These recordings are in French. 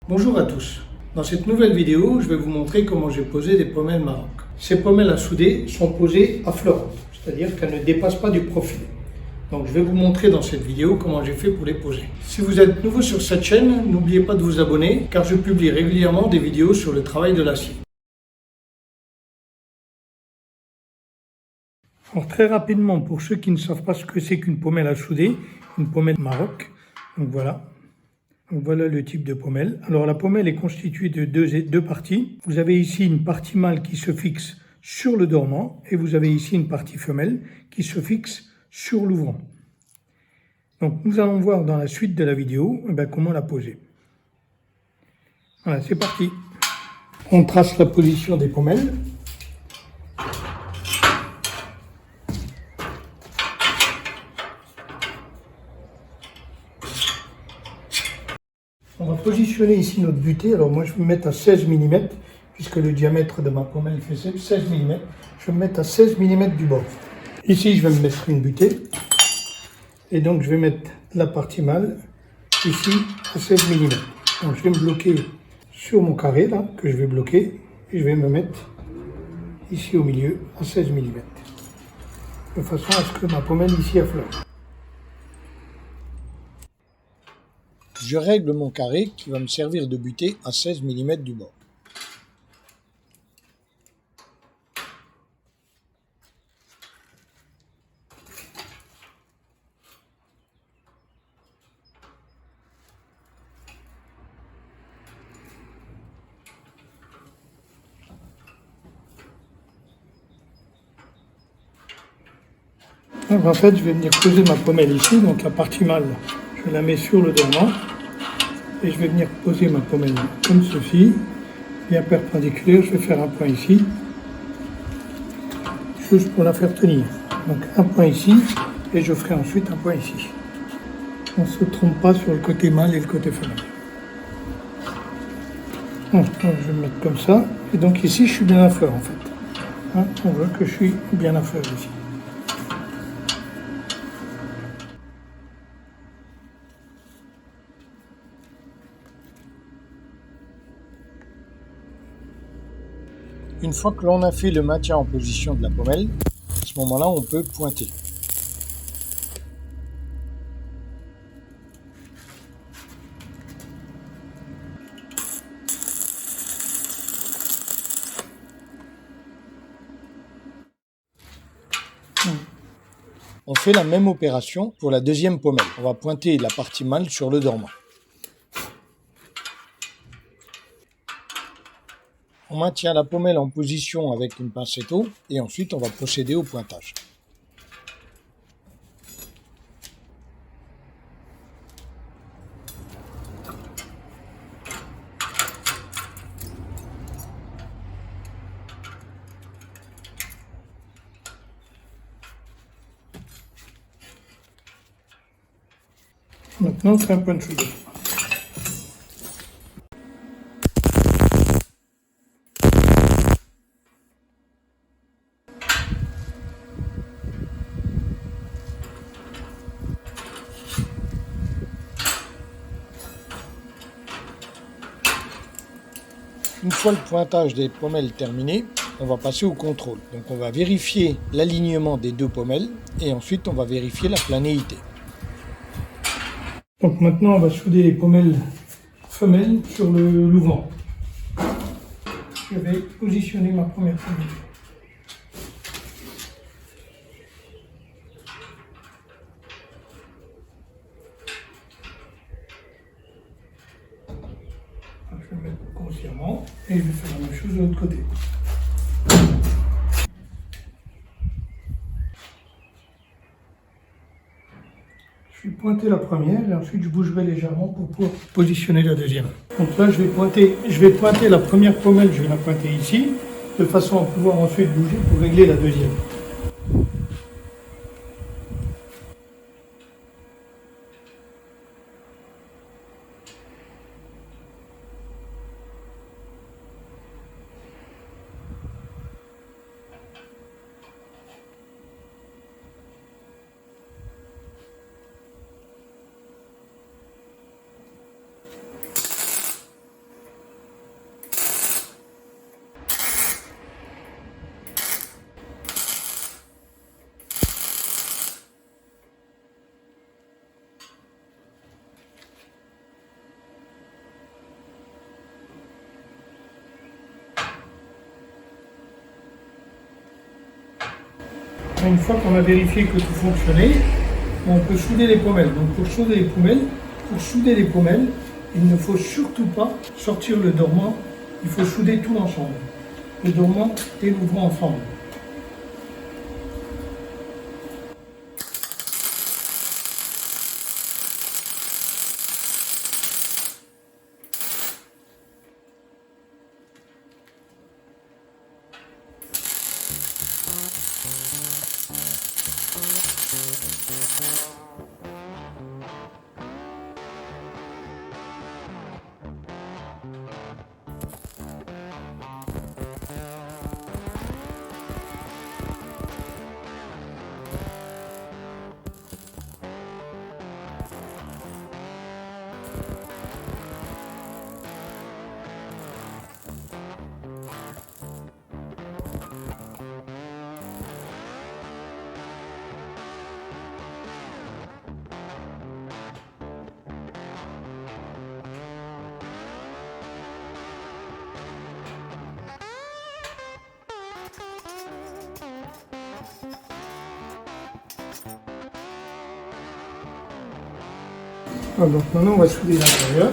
Bonjour à tous. Dans cette nouvelle vidéo, je vais vous montrer comment j'ai posé des pommelles Maroc. Ces pommelles à souder sont posées à fleurantes, c'est-à-dire qu'elles ne dépassent pas du profil. Donc je vais vous montrer dans cette vidéo comment j'ai fait pour les poser. Si vous êtes nouveau sur cette chaîne, n'oubliez pas de vous abonner car je publie régulièrement des vidéos sur le travail de l'acier. Alors, très rapidement, pour ceux qui ne savent pas ce que c'est qu'une pommelle à souder, une pommelle Maroc, donc voilà. Donc voilà le type de pommelle. Alors la pommelle est constituée de deux parties. Vous avez ici une partie mâle qui se fixe sur le dormant et vous avez ici une partie femelle qui se fixe sur l'ouvrant. Donc nous allons voir dans la suite de la vidéo comment la poser. Voilà, c'est parti. On trace la position des pommelles. On va positionner ici notre butée. Alors moi je vais me mettre à 16 mm, puisque le diamètre de ma pommelle fait 16 mm. Je vais me mettre à 16 mm du bord. Ici je vais me mettre une butée. Et donc je vais mettre la partie mâle ici à 16 mm. Donc je vais me bloquer sur mon carré là, que je vais bloquer. Et je vais me mettre ici au milieu à 16 mm. De façon à ce que ma pommelle ici affleure. Je règle mon carré qui va me servir de butée à 16 mm du bord. Donc en fait, je vais venir poser ma pommelle ici, donc la partie mâle, je la mets sur le dormant. Et je vais venir poser ma pommelle comme ceci, bien perpendiculaire. Je vais faire un point ici, juste pour la faire tenir. Donc un point ici, et je ferai ensuite un point ici. On ne se trompe pas sur le côté mâle et le côté femelle. Donc, je vais me mettre comme ça. Et donc ici, je suis bien à fleur en fait. On voit que je suis bien à fleur ici. Une fois que l'on a fait le maintien en position de la pommelle, à ce moment-là, on peut pointer. On fait la même opération pour la deuxième pommelle. On va pointer la partie mâle sur le dormant. On maintient la pommelle en position avec une pincetto et ensuite on va procéder au pointage. Maintenant, on fait un point de soudure. Une fois le pointage des pommelles terminé, on va passer au contrôle. Donc on va vérifier l'alignement des deux pommelles et ensuite on va vérifier la planéité. Donc maintenant on va souder les pommelles femelles sur le louvant. Je vais positionner ma première pommelle. Je vais le mettre consciemment et je vais faire la même chose de l'autre côté. Je vais pointer la première et ensuite je bougerai légèrement pour pouvoir positionner la deuxième. Donc là je vais pointer la première pommelle, je vais la pointer ici, de façon à pouvoir ensuite bouger pour régler la deuxième. Une fois qu'on a vérifié que tout fonctionnait, on peut souder les pommelles. Donc pour souder les pommelles, il ne faut surtout pas sortir le dormant, il faut souder tout l'ensemble. Le dormant et l'ouvrant ensemble. Donc maintenant on va souder l'intérieur.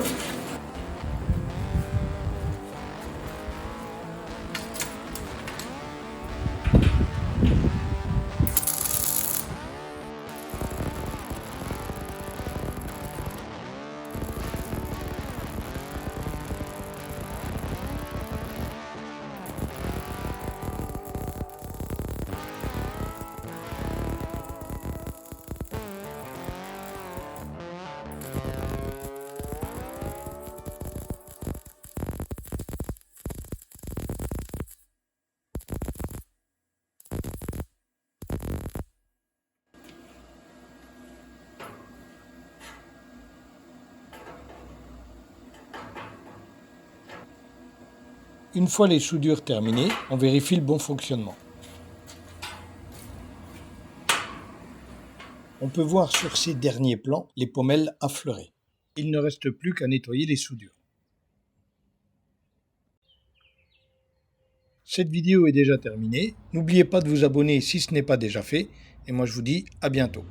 Une fois les soudures terminées, on vérifie le bon fonctionnement. On peut voir sur ces derniers plans les pommelles affleurées. Il ne reste plus qu'à nettoyer les soudures. Cette vidéo est déjà terminée. N'oubliez pas de vous abonner si ce n'est pas déjà fait. Et moi je vous dis à bientôt.